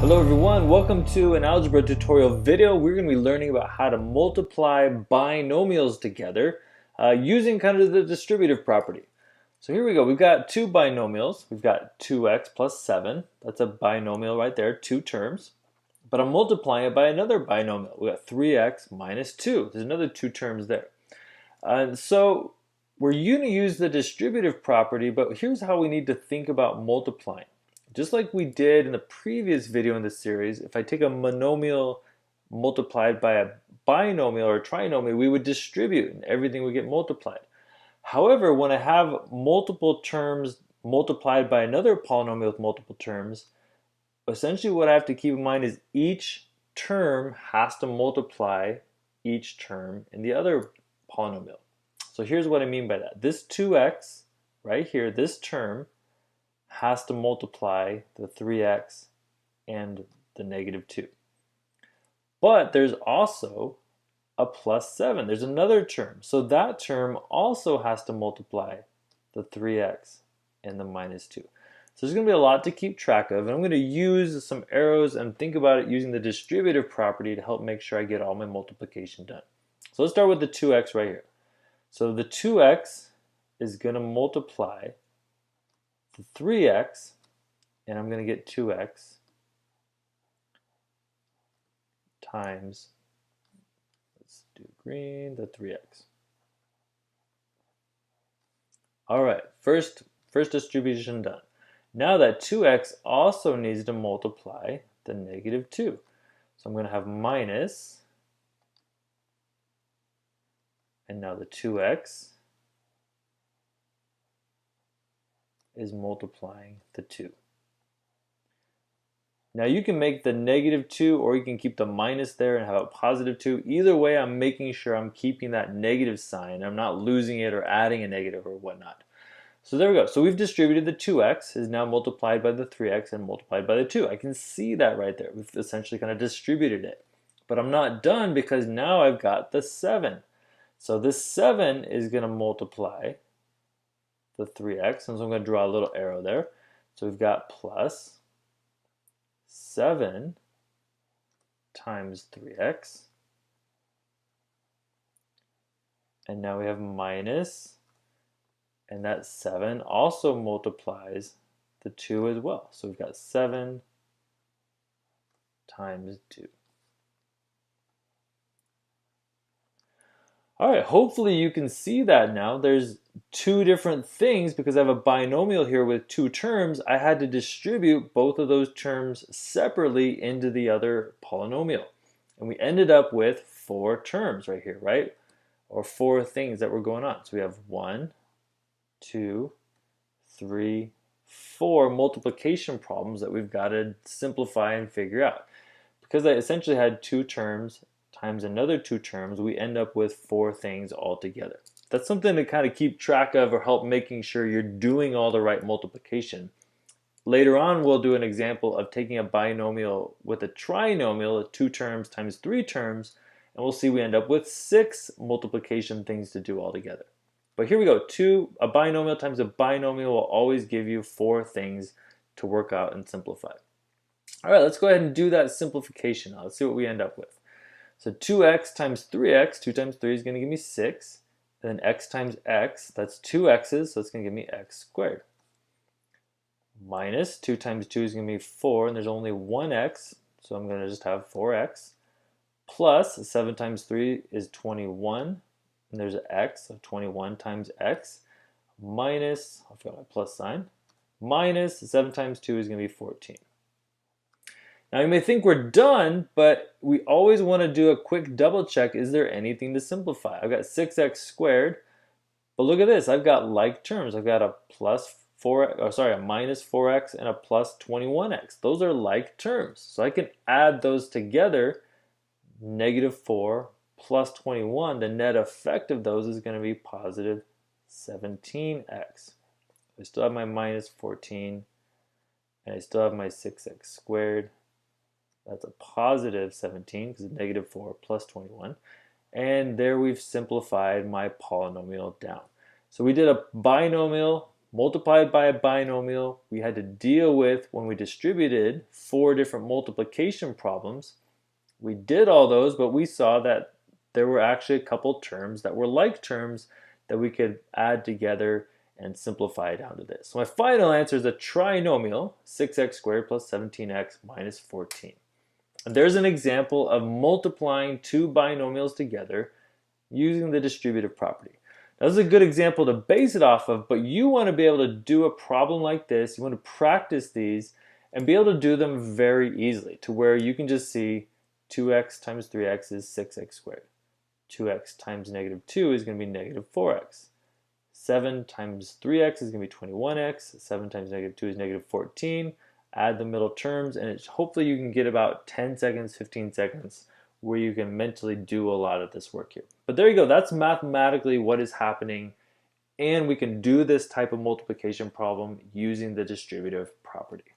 Hello everyone, welcome to an algebra tutorial video. We're going to be learning about how to multiply binomials together using kind of the distributive property. So here we go, we've got two binomials. We've got 2x plus 7, that's a binomial right there, two terms. But I'm multiplying it by another binomial. We got 3x minus 2, there's another two terms there. So we're going to use the distributive property, but here's how we need to think about multiplying. Just like we did in the previous video in this series, if I take a monomial multiplied by a binomial or a trinomial, we would distribute and everything would get multiplied. However, when I have multiple terms multiplied by another polynomial with multiple terms, essentially what I have to keep in mind is each term has to multiply each term in the other polynomial. So here's what I mean by that. This 2x right here, this term, has to multiply the 3x and the negative 2. But there's also a plus 7. There's another term. So that term also has to multiply the 3x and the minus 2. So there's going to be a lot to keep track of. And I'm going to use some arrows and think about it using the distributive property to help make sure I get all my multiplication done. So let's start with the 2x right here. So the 2x is going to multiply the 3x, and I'm going to get 2x times, let's do green, the 3x. All right, first distribution done. Now that 2x also needs to multiply the negative 2. So I'm going to have minus, and now the 2x is multiplying the 2. Now you can make the negative 2 or you can keep the minus there and have a positive 2. Either way, I'm making sure I'm keeping that negative sign. I'm not losing it or adding a negative or whatnot. So there we go. So we've distributed the 2x is now multiplied by the 3x and multiplied by the 2. I can see that right there. We've essentially kind of distributed it. But I'm not done because now I've got the 7. So this 7 is going to multiply the 3x, and so I'm going to draw a little arrow there. So we've got plus 7 times 3x, and now we have minus, and that 7 also multiplies the 2 as well. So we've got 7 times 2. All right, hopefully you can see that now. There's two different things because I have a binomial here with two terms. I had to distribute both of those terms separately into the other polynomial. And we ended up with 4 terms right here, right? Or 4 things that were going on. So we have 1, 2, 3, 4 multiplication problems that we've got to simplify and figure out. Because I essentially had 2 terms times another 2 terms, we end up with 4 things altogether. That's something to kind of keep track of or help making sure you're doing all the right multiplication. Later on, we'll do an example of taking a binomial with a trinomial, 2 terms times 3 terms, and we'll see we end up with 6 multiplication things to do altogether. But here we go, a binomial times a binomial will always give you 4 things to work out and simplify. All right, let's go ahead and do that simplification now. Let's see what we end up with. So 2x times 3x, 2 times 3 is going to give me 6. And then x times x, that's 2 x's, so it's going to give me x squared. Minus 2 times 2 is going to be 4, and there's only 1 x, so I'm going to just have 4x. Plus 7 times 3 is 21, and there's an x of 21 times x. Minus, I forgot my plus sign, minus 7 times 2 is going to be 14. Now you may think we're done, but we always want to do a quick double check. Is there anything to simplify? I've got 6x squared, but look at this. I've got like terms. I've got a a minus 4x and a plus 21x. Those are like terms. So I can add those together. Negative 4 plus 21. The net effect of those is going to be positive 17x. I still have my minus 14, and I still have my 6x squared. That's a positive 17 because it's negative 4 plus 21. And there we've simplified my polynomial down. So we did a binomial multiplied by a binomial we had to deal with when we distributed 4 different multiplication problems. We did all those, but we saw that there were actually a couple terms that were like terms that we could add together and simplify down to this. So my final answer is a trinomial, 6x squared plus 17x minus 14. And there's an example of multiplying two binomials together using the distributive property. Now, this is a good example to base it off of, but you want to be able to do a problem like this. You want to practice these and be able to do them very easily to where you can just see 2x times 3x is 6x squared. 2x times negative 2 is going to be negative 4x. 7 times 3x is going to be 21x. 7 times negative 2 is negative 14. Add the middle terms, and hopefully you can get about 10 seconds, 15 seconds where you can mentally do a lot of this work here. But there you go. That's mathematically what is happening, and we can do this type of multiplication problem using the distributive property.